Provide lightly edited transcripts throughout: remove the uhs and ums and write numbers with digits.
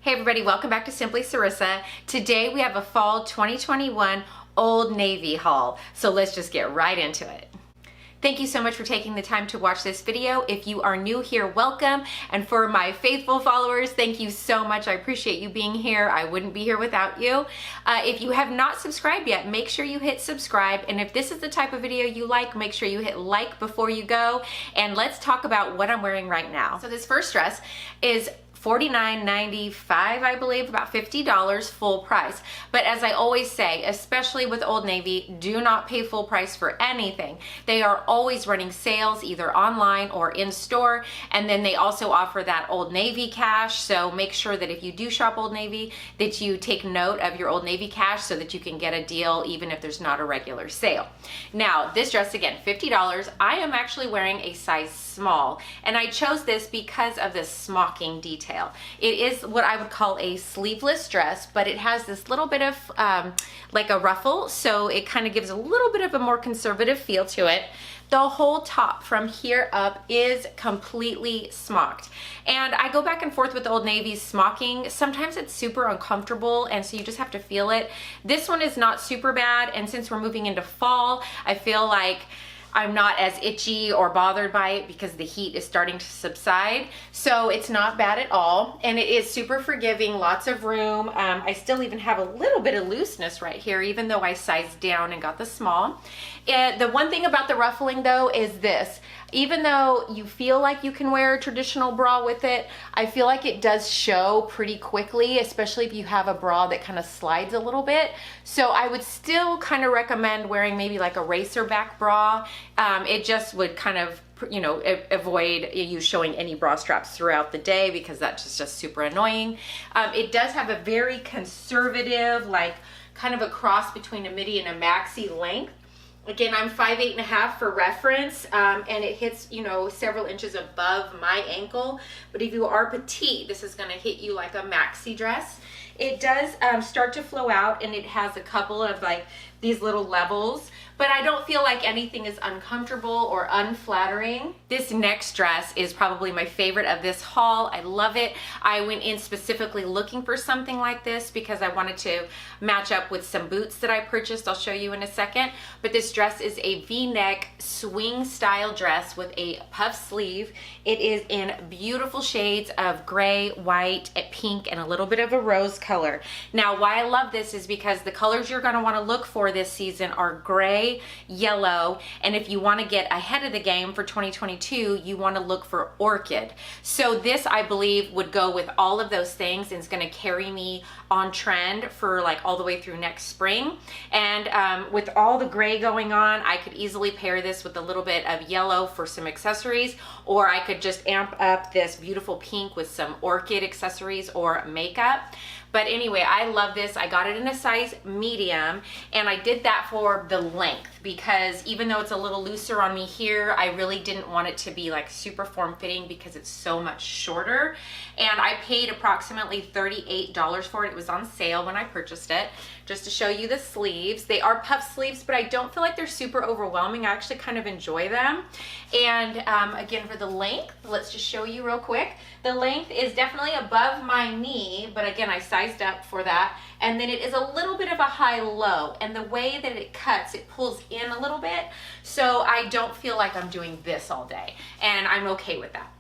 Hey everybody, welcome back to Simply Sarissa. Today we have a fall 2021 Old Navy haul, so let's just get right into it. Thank you so much for taking the time to watch this video. If you are new here, welcome. And for my faithful followers, thank you so much. I appreciate you being here. I wouldn't be here without you. If you have not subscribed yet, make sure you hit subscribe. And if this is the type of video you like, make sure you hit like before you go. And let's talk about what I'm wearing right now. So this first dress is $49.95, I believe, about $50 full price. But as I always say, especially with Old Navy, do not pay full price for anything. They are always running sales either online or in store, and then they also offer that Old Navy cash. So make sure that if you do shop Old Navy, that you take note of your Old Navy cash so that you can get a deal even if there's not a regular sale. Now, this dress, again, $50. I am actually wearing a size small, and I chose this because of the smocking detail. It is what I would call a sleeveless dress, but it has this little bit of like a ruffle, so it kind of gives a little bit of a more conservative feel to it. The whole top from here up is completely smocked. And I go back and forth with Old Navy's smocking. Sometimes it's super uncomfortable, and so you just have to feel it. This one is not super bad, and since we're moving into fall, I feel like I'm not as itchy or bothered by it because the heat is starting to subside. So it's not bad at all. And it is super forgiving, lots of room. I still even have a little bit of looseness right here, even though I sized down and got the small. The one thing about the ruffling though is this. Even though you feel like you can wear a traditional bra with it, I feel like it does show pretty quickly, especially if you have a bra that kind of slides a little bit. So I would still kind of recommend wearing maybe like a racer back bra. It just would kind of, you know, avoid you showing any bra straps throughout the day because that's just super annoying. It does have a very conservative, like kind of a cross between a midi and a maxi length. Again, I'm 5'8.5" for reference, and it hits, you know, several inches above my ankle. But if you are petite, this is going to hit you like a maxi dress. It does start to flow out, and it has a couple of like these little levels, but I don't feel like anything is uncomfortable or unflattering. This next dress is probably my favorite of this haul. I love it. I went in specifically looking for something like this because I wanted to match up with some boots that I purchased. I'll show you in a second. But this dress is a V-neck swing style dress with a puff sleeve. It is in beautiful shades of gray, white, pink, and a little bit of a rose color. Now, why I love this is because the colors you're going to want to look for this season are gray, yellow, and if you want to get ahead of the game for 2022, you want to look for orchid. So this, I believe, would go with all of those things and is going to carry me on trend for like all the way through next spring. And with all the gray going on, I could easily pair this with a little bit of yellow for some accessories, or I could just amp up this beautiful pink with some orchid accessories or makeup. But anyway, I love this. I got it in a size medium, and I did that for the length because even though it's a little looser on me here, I really didn't want it to be like super form-fitting because it's so much shorter. And I paid approximately $38 for it. It was on sale when I purchased it. Just to show you the sleeves. They are puff sleeves, but I don't feel like they're super overwhelming. I actually kind of enjoy them. And again, for the length, let's just show you real quick. The length is definitely above my knee, but again, I sized up for that. And then it is a little bit of a high-low, and the way that it cuts, it pulls in a little bit, so I don't feel like I'm doing this all day, and I'm okay with that.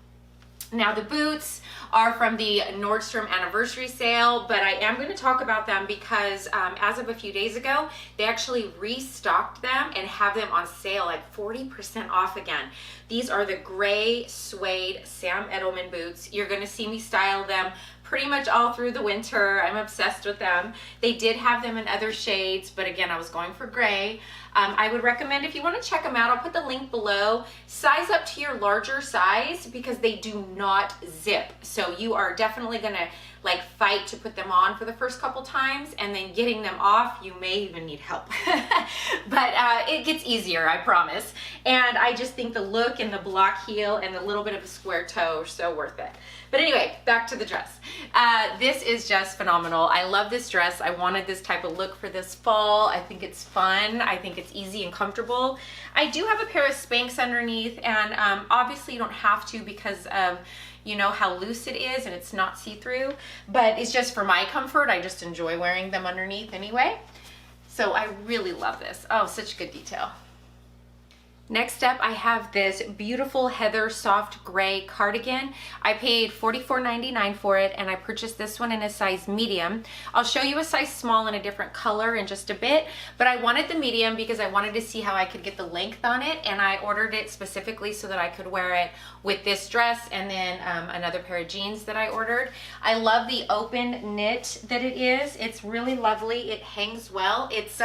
Now the boots are from the Nordstrom anniversary sale, but I am going to talk about them because as of a few days ago, they actually restocked them and have them on sale like 40% off again. These are the gray suede Sam Edelman boots. You're going to see me style them pretty much all through the winter. I'm obsessed with them. They did have them in other shades, but again, I was going for gray. I would recommend if you want to check them out, I'll put the link below. Size up to your larger size because they do not zip. So you are definitely going to like fight to put them on for the first couple times, and then getting them off, you may even need help. But it gets easier, I promise. And I just think the look and the block heel and the little bit of a square toe are so worth it. But anyway, back to the dress. This is just phenomenal. I love this dress. I wanted this type of look for this fall. I think it's fun. I think It's easy and comfortable. I do have a pair of Spanx underneath, and obviously you don't have to because of, you know, how loose it is and it's not see-through, but it's just for my comfort. I just enjoy wearing them underneath anyway. So I really love this. Oh, such good detail. Next up, I have this beautiful heather soft gray cardigan. I paid $44.99 for it, and I purchased this one in a size medium. I'll show you a size small in a different color in just a bit, but I wanted the medium because I wanted to see how I could get the length on it, and I ordered it specifically so that I could wear it with this dress and then another pair of jeans that I ordered. I love the open knit that it is. It's really lovely. It hangs well. It's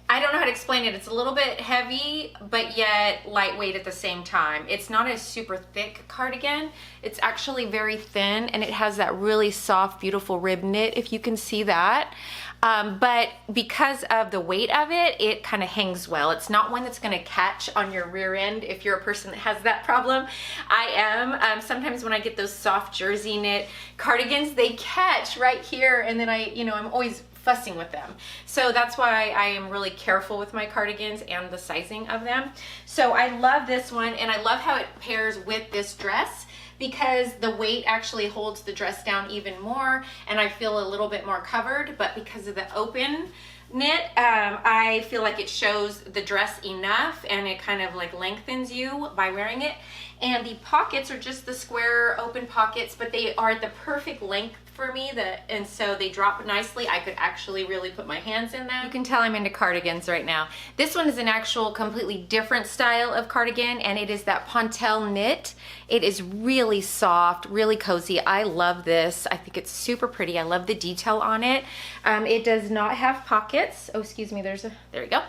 I don't know how to explain it. It's a little bit heavy, but yet lightweight at the same time. It's not a super thick cardigan. It's actually very thin, and it has that really soft, beautiful rib knit, if you can see that. But because of the weight of it, it kind of hangs well. It's not one that's gonna catch on your rear end if you're a person that has that problem. I am. Sometimes when I get those soft jersey knit cardigans, they catch right here, and then I'm always fussing with them. So that's why I am really careful with my cardigans and the sizing of them. So I love this one, and I love how it pairs with this dress because the weight actually holds the dress down even more, and I feel a little bit more covered. But because of the open knit, I feel like it shows the dress enough, and it kind of like lengthens you by wearing it. And the pockets are just the square open pockets, but they are the perfect length for me, and so they drop nicely. I could actually really put my hands in them. You can tell I'm into cardigans right now. This one is an actual completely different style of cardigan, and it is that pointelle knit. It is really soft, really cozy. I love this. I think it's super pretty. I love the detail on it. It does not have pockets. Oh, excuse me, there we go.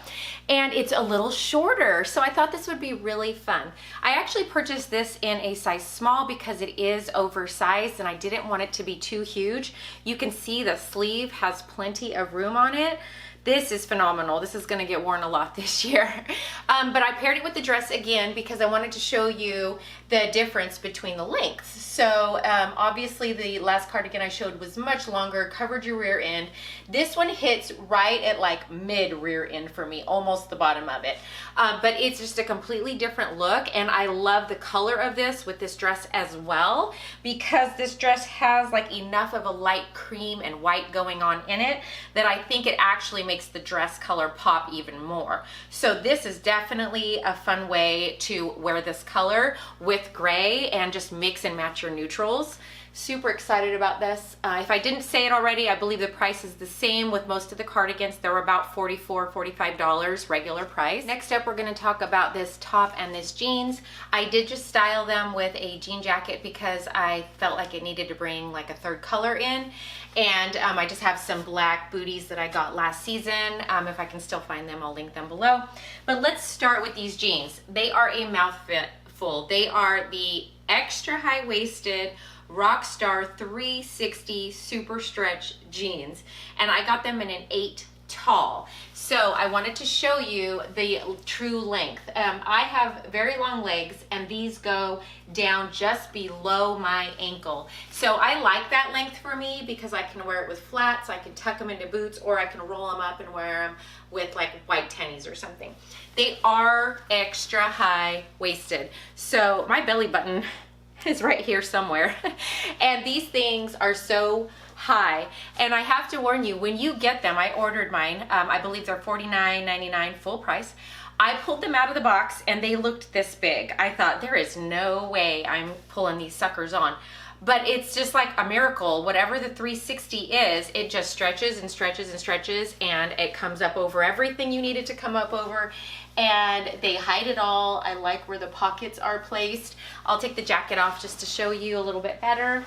And it's a little shorter, so I thought this would be really fun. I actually purchased this in a size small because it is oversized, and I didn't want it to be too huge. You can see the sleeve has plenty of room on it. This is phenomenal. This is gonna get worn a lot this year. But I paired it with the dress again because I wanted to show you the difference between the lengths. So obviously the last cardigan I showed was much longer, covered your rear end. This one hits right at like mid rear end for me, almost the bottom of it. But it's just a completely different look, and I love the color of this with this dress as well because this dress has like enough of a light cream and white going on in it that I think it actually makes the dress color pop even more. So this is definitely a fun way to wear this color with gray and just mix and match your neutrals. Super excited about this. If I didn't say it already, I believe the price is the same with most of the cardigans. They're about $44, $45 regular price. Next up, we're going to talk about this top and this jeans. I did just style them with a jean jacket because I felt like it needed to bring like a third color in. And I just have some black booties that I got last season. If I can still find them, I'll link them below. But let's start with these jeans. They are a mouthful. They are the extra high-waisted Rockstar 360 super stretch jeans, and I got them in an 8 tall. So I wanted to show you the true length. I have very long legs, and these go down just below my ankle. So I like that length for me because I can wear it with flats, I can tuck them into boots, or I can roll them up and wear them with like white tennies or something. They are extra high waisted. So my belly button is right here somewhere. And these things are so high. And I have to warn you, when you get them, I ordered mine, I believe they're $49.99 full price. I pulled them out of the box and they looked this big. I thought, there is no way I'm pulling these suckers on. But it's just like a miracle. Whatever the 360 is, it just stretches and stretches and stretches, and it comes up over everything you need it to come up over, and they hide it all. I like where the pockets are placed. I'll take the jacket off just to show you a little bit better.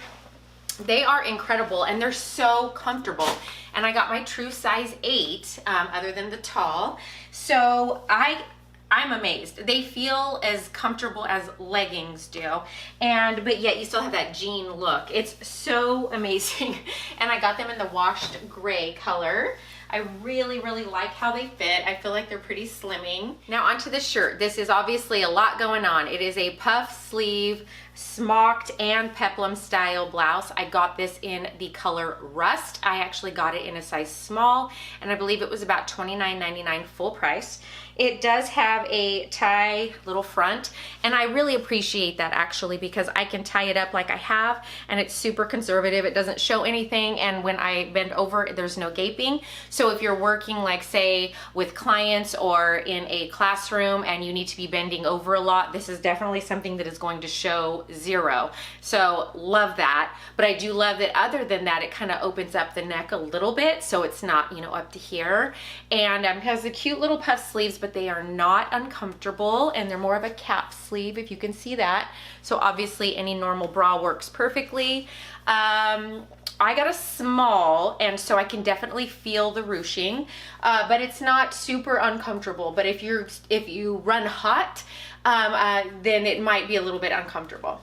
They are incredible, and they're so comfortable. And I got my true size 8, other than the tall. So I'm amazed. They feel as comfortable as leggings do, but yet you still have that jean look. It's so amazing. And I got them in the washed gray color. I really, really like how they fit. I feel like they're pretty slimming. Now onto the shirt. This is obviously a lot going on. It is a puff sleeve smocked and peplum style blouse. I got this in the color Rust. I actually got it in a size small, and I believe it was about $29.99 full price. It does have a tie little front, and I really appreciate that actually, because I can tie it up like I have, and it's super conservative. It doesn't show anything, and when I bend over, there's no gaping. So if you're working, like say with clients or in a classroom and you need to be bending over a lot, this is definitely something that is going to show zero. So love that. But I do love that other than that, it kind of opens up the neck a little bit, so it's not, you know, up to here. And has the cute little puff sleeves, but they are not uncomfortable, and they're more of a cap sleeve, if you can see that. So obviously any normal bra works perfectly. I got a small, and so I can definitely feel the ruching, but it's not super uncomfortable. But if you run hot, then it might be a little bit uncomfortable.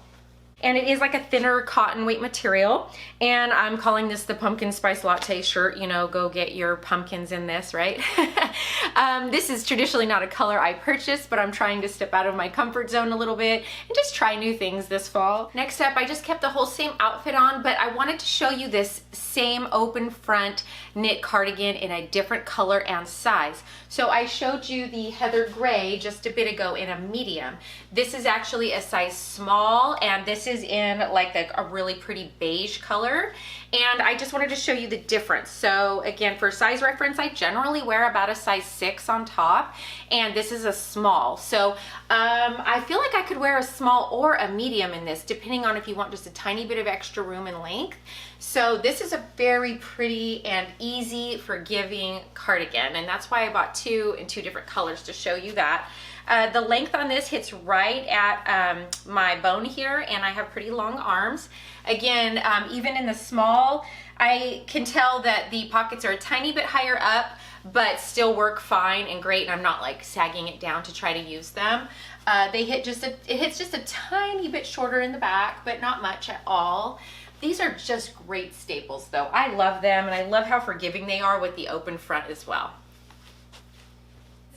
And it is like a thinner cotton weight material, and I'm calling this the pumpkin spice latte shirt. You know, go get your pumpkins in this, right? This is traditionally not a color I purchased, but I'm trying to step out of my comfort zone a little bit and just try new things this fall. Next up, I just kept the whole same outfit on, but I wanted to show you this same open front knit cardigan in a different color and size. So I showed you the heather gray just a bit ago in a medium. This is actually a size small, and this is in like a really pretty beige color. And I just wanted to show you the difference. So again, for size reference, I generally wear about a size 6 on top, and this is a small. So I feel like I could wear a small or a medium in this, depending on if you want just a tiny bit of extra room and length. So this is a very pretty and easy forgiving cardigan, and that's why I bought two in two different colors to show you that. The length on this hits right at my bone here, and I have pretty long arms. Again, even in the small, I can tell that the pockets are a tiny bit higher up, but still work fine and great, and I'm not like sagging it down to try to use them. It hits just a tiny bit shorter in the back, but not much at all. These are just great staples though. I love them, and I love how forgiving they are with the open front as well.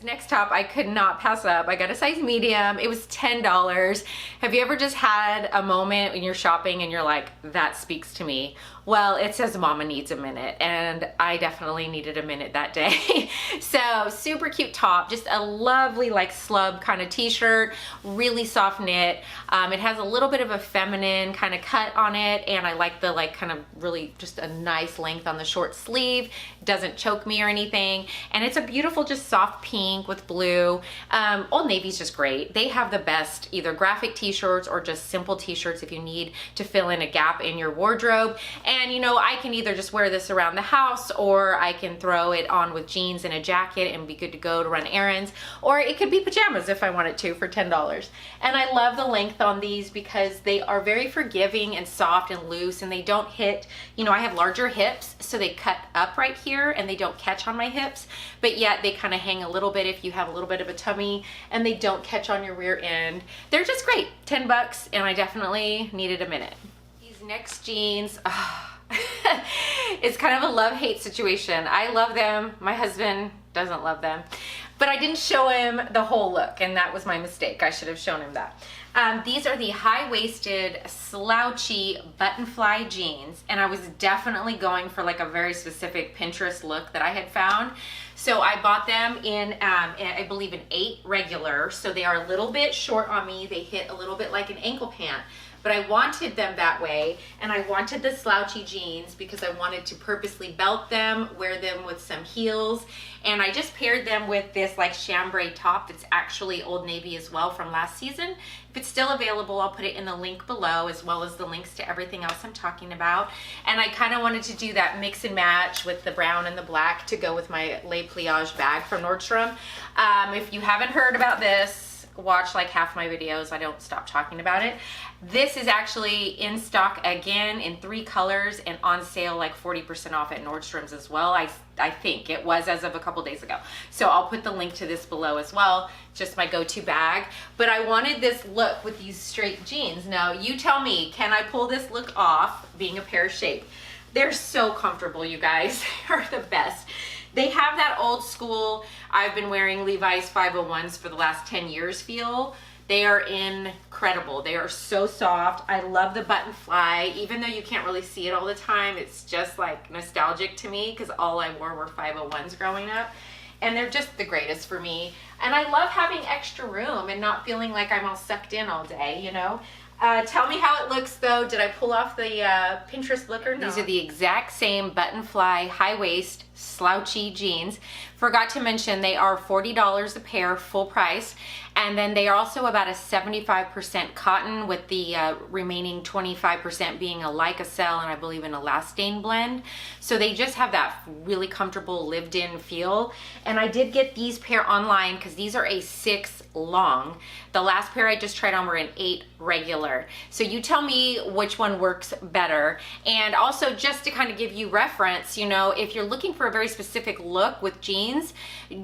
Next top I could not pass up. I got a size medium. It was $10. Have you ever just had a moment when you're shopping and you're like, that speaks to me? Well, it says mama needs a minute, and I definitely needed a minute that day. So super cute top, just a lovely like slub kind of t-shirt, really soft knit. It has a little bit of a feminine kind of cut on it, and I like the like kind of really just a nice length on the short sleeve. It doesn't choke me or anything, and it's a beautiful just soft pink with blue. Old Navy's just great. They have the best either graphic t-shirts or just simple t-shirts if you need to fill in a gap in your wardrobe. And you know, I can either just wear this around the house, or I can throw it on with jeans and a jacket and be good to go to run errands, or it could be pajamas if I wanted to for $10. And I love the length on these because they are very forgiving and soft and loose, and they don't hit, you know, I have larger hips, so they cut up right here and they don't catch on my hips, but yet they kind of hang a little bit if you have a little bit of a tummy, and they don't catch on your rear end. They're just great. $10, and I definitely needed a minute. These next jeans, it's kind of a love-hate situation. I love them. My husband doesn't love them, but I didn't show him the whole look, and that was my mistake. I should have shown him that. These are the high-waisted slouchy button fly jeans, and I was definitely going for like a very specific Pinterest look that I had found. So I bought them in, I believe an 8 regular, so they are a little bit short on me. They hit a little bit like an ankle pant, but I wanted them that way, and I wanted the slouchy jeans because I wanted to purposely belt them, wear them with some heels, and I just paired them with this like chambray top that's actually Old Navy as well from last season. If it's still available, I'll put it in the link below, as well as the links to everything else I'm talking about. And I kind of wanted to do that mix and match with the brown and the black to go with my Les Pliage bag from Nordstrom. If you haven't heard about this, watch like half my videos. I don't stop talking about it. This is actually in stock again in 3 colors and on sale like 40% off at Nordstrom's as well. I think it was as of a couple days ago. So I'll put the link to this below as well. Just my go-to bag. But I wanted this look with these straight jeans. Now you tell me, can I pull this look off being a pear shape? They're so comfortable, you guys. They're the best. They have that old school, I've been wearing Levi's 501s for the last 10 years feel. They are in incredible. They are so soft. I love the button fly. Even though you can't really see it all the time, it's just like nostalgic to me because all I wore were 501s growing up. And they're just the greatest for me. And I love having extra room and not feeling like I'm all sucked in all day, you know? Tell me how it looks though. Did I pull off the Pinterest look or not? These are the exact same button fly, high waist, slouchy jeans. Forgot to mention they are $40 a pair, full price. And then they are also about a 75% cotton with the remaining 25% being a Lyocell and I believe an elastane blend. So they just have that really comfortable lived in feel. And I did get these pair online because these are a 6 long. The last pair I just tried on were an 8 regular. So you tell me which one works better. And also just to kind of give you reference, you know, if you're looking for a very specific look with jeans,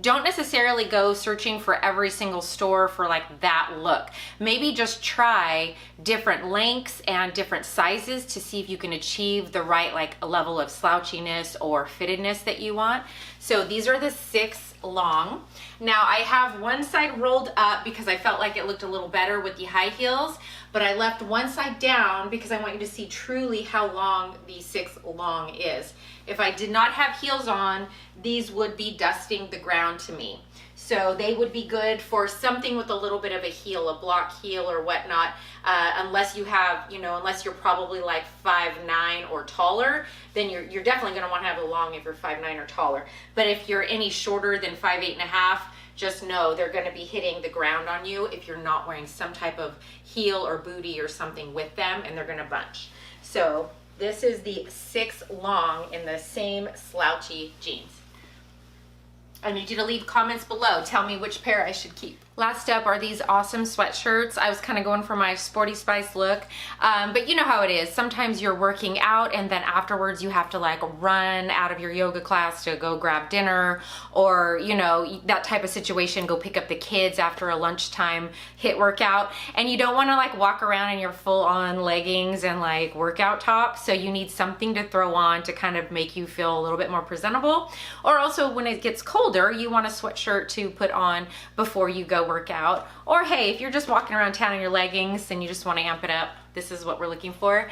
don't necessarily go searching for every single store for like that look. Maybe just try different lengths and different sizes to see if you can achieve the right like level of slouchiness or fittedness that you want. So these are the 6 long. Now I have one side rolled up because I felt like it looked a little better with the high heels, but I left one side down because I want you to see truly how long the 6 long is. If I did not have heels on, these would be dusting the ground to me. So they would be good for something with a little bit of a heel, a block heel or whatnot, unless you have, you know, unless you're probably like 5'9" or taller, then you're definitely gonna wanna have a long if you're 5'9" or taller. But if you're any shorter than 5'8½", just know they're gonna be hitting the ground on you if you're not wearing some type of heel or bootie or something with them, and they're gonna bunch. So this is the 6 long in the same slouchy jeans. I need you to leave comments below. Tell me which pair I should keep. Last up are these awesome sweatshirts. I was kind of going for my sporty spice look, but you know how it is. Sometimes you're working out and then afterwards you have to like run out of your yoga class to go grab dinner, or you know, that type of situation, go pick up the kids after a lunchtime hit workout, and you don't want to like walk around in your full on leggings and like workout top, so you need something to throw on to kind of make you feel a little bit more presentable. Or also when it gets colder, you want a sweatshirt to put on before you go work out. Or hey, if you're just walking around town in your leggings and you just want to amp it up, this is what we're looking for.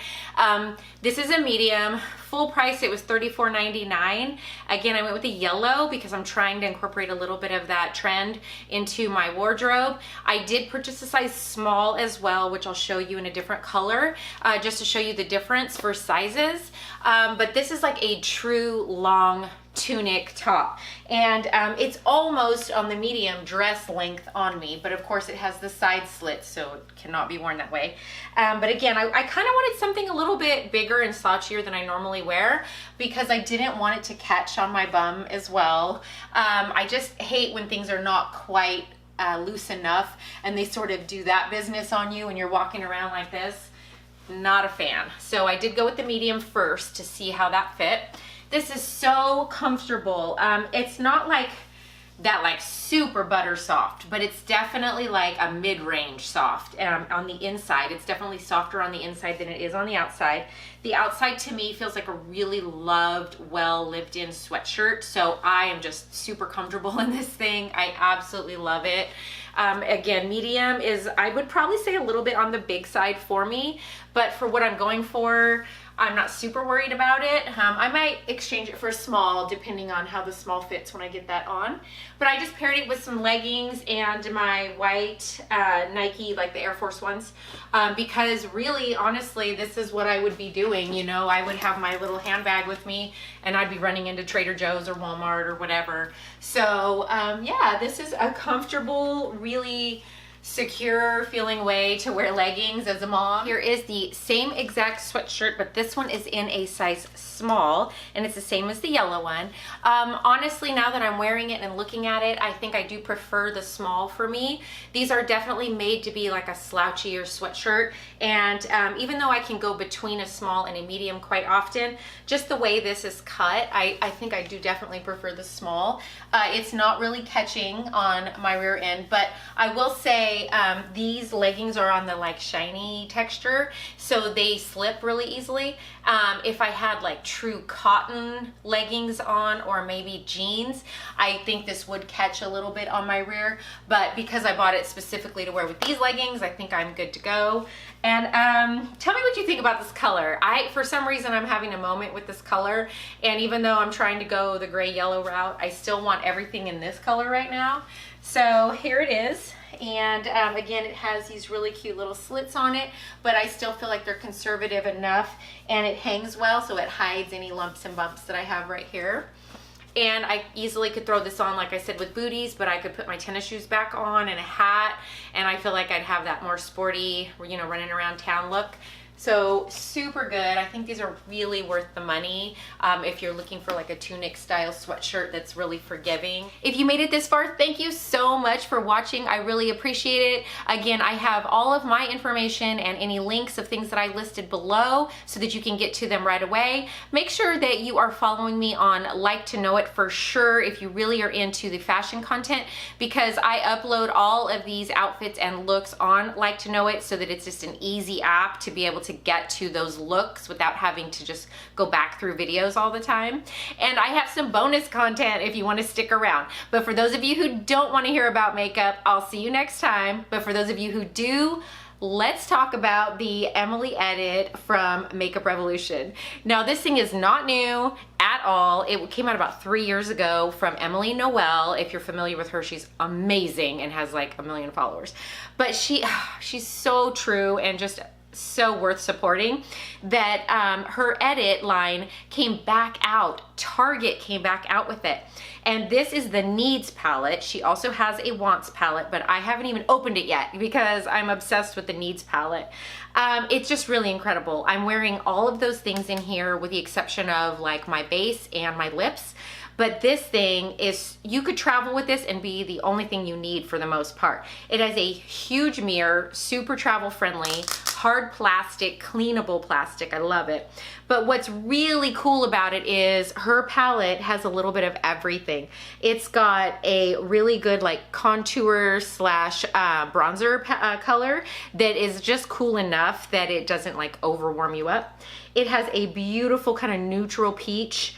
This is a medium, full price. It was $34.99. Again, I went with the yellow because I'm trying to incorporate a little bit of that trend into my wardrobe. I did purchase a size small as well, which I'll show you in a different color, just to show you the difference for sizes. But this is like a true long tunic top, and it's almost on the medium dress length on me, but of course it has the side slits, so it cannot be worn that way. But again, I kind of wanted something a little bit bigger and slouchier than I normally wear because I didn't want it to catch on my bum as well. I just hate when things are not quite loose enough and they sort of do that business on you and you're walking around like this. Not a fan. So I did go with the medium first to see how that fit. This is so comfortable. It's not like that like super butter soft, but it's definitely like a mid-range soft. On the inside, it's definitely softer on the inside than it is on the outside. The outside to me feels like a really loved, well lived in sweatshirt. So I am just super comfortable in this thing. I absolutely love it. Again, medium is, I would probably say a little bit on the big side for me, but for what I'm going for, I'm not super worried about it. I might exchange it for a small depending on how the small fits when I get that on. But I just paired it with some leggings and my white Nike, like the Air Force ones, because really, honestly, this is what I would be doing. You know, I would have my little handbag with me and I'd be running into Trader Joe's or Walmart or whatever. So yeah, this is a comfortable, really secure feeling way to wear leggings as a mom. Here is the same exact sweatshirt, but this one is in a size small, and it's the same as the yellow one. Honestly, now that I'm wearing it and looking at it, I think I do prefer the small for me. These are definitely made to be like a slouchier sweatshirt, and even though I can go between a small and a medium quite often, just the way this is cut, I think I do definitely prefer the small. It's not really catching on my rear end, but I will say these leggings are on the like shiny texture, so they slip really easily. If I had like true cotton leggings on or maybe jeans, I think this would catch a little bit on my rear, but because I bought it specifically to wear with these leggings, I think I'm good to go. And tell me what you think about this color. For some reason, I'm having a moment with this color, and even though I'm trying to go the gray yellow route, I still want everything in this color right now. So here it is. And again, it has these really cute little slits on it, but I still feel like they're conservative enough, and it hangs well, so it hides any lumps and bumps that I have right here. And I easily could throw this on, like I said, with booties, but I could put my tennis shoes back on and a hat, and I feel like I'd have that more sporty, you know, running around town look. So super good. I think these are really worth the money if you're looking for like a tunic style sweatshirt that's really forgiving. If you made it this far, thank you so much for watching. I really appreciate it. Again, I have all of my information and any links of things that I listed below so that you can get to them right away. Make sure that you are following me on Like to Know It for sure if you really are into the fashion content, because I upload all of these outfits and looks on Like to Know It so that it's just an easy app to be able to get to those looks without having to just go back through videos all the time. And I have some bonus content if you want to stick around. But for those of you who don't want to hear about makeup, I'll see you next time. But for those of you who do, let's talk about the Emily edit from Makeup Revolution. Now, this thing is not new at all. It came out about 3 years ago from Emily Noel. If you're familiar with her, she's amazing and has like 1 million followers. But she's so true and just so worth supporting that her edit line came back out. Target came back out with it. And this is the Needs palette. She also has a Wants palette, but I haven't even opened it yet because I'm obsessed with the Needs palette. It's just really incredible. I'm wearing all of those things in here with the exception of like my base and my lips. But this thing is, you could travel with this and be the only thing you need for the most part. It has a huge mirror, super travel friendly, hard plastic, cleanable plastic. I love it. But what's really cool about it is her palette has a little bit of everything. It's got a really good like contour slash bronzer color that is just cool enough that it doesn't like overwarm you up. It has a beautiful kind of neutral peach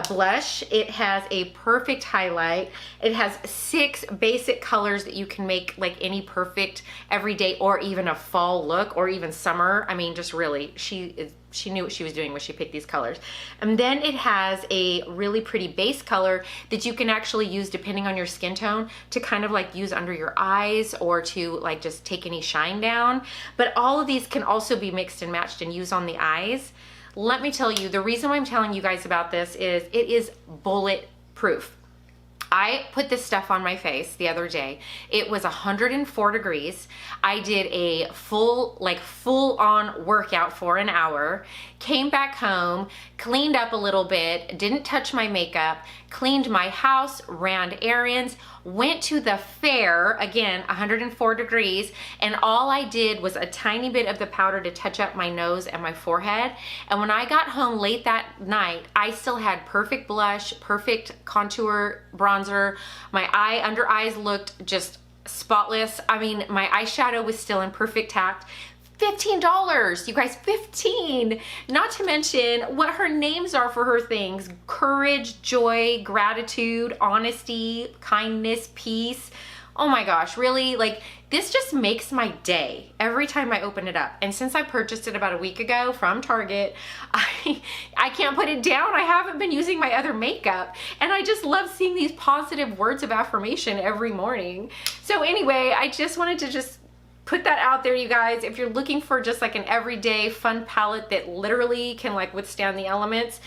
blush. It has a perfect highlight. It has 6 basic colors that you can make like any perfect everyday or even a fall look or even summer. I mean, just really, she knew what she was doing when she picked these colors. And then it has a really pretty base color that you can actually use depending on your skin tone to kind of like use under your eyes or to like just take any shine down. But all of these can also be mixed and matched and used on the eyes. Let me tell you, the reason why I'm telling you guys about this is it is bulletproof. I put this stuff on my face the other day. It was 104 degrees. I did a full on workout for an hour, came back home, cleaned up a little bit, didn't touch my makeup, cleaned my house, ran errands, went to the fair, again, 104 degrees, and all I did was a tiny bit of the powder to touch up my nose and my forehead. And when I got home late that night, I still had perfect blush, perfect contour, bronzer. My under eyes looked just spotless. I mean, my eyeshadow was still in perfect tact. $15, you guys, 15. Not to mention what her names are for her things: courage, joy, gratitude, honesty, kindness, peace. Oh my gosh, really? Like, this just makes my day every time I open it up. And since I purchased it about a week ago from Target, I can't put it down. I haven't been using my other makeup, and I just love seeing these positive words of affirmation every morning. So anyway, I just wanted to just put that out there, you guys. If you're looking for just like an everyday fun palette that literally can like withstand the elements,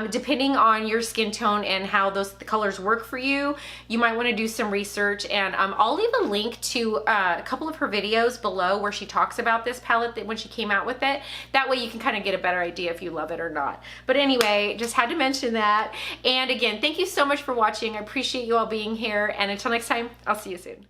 depending on your skin tone and how those colors work for you, you might want to do some research. And I'll leave a link to a couple of her videos below where she talks about this palette that when she came out with it. That way you can kind of get a better idea if you love it or not. But anyway, just had to mention that. And again, thank you so much for watching. I appreciate you all being here. And until next time, I'll see you soon.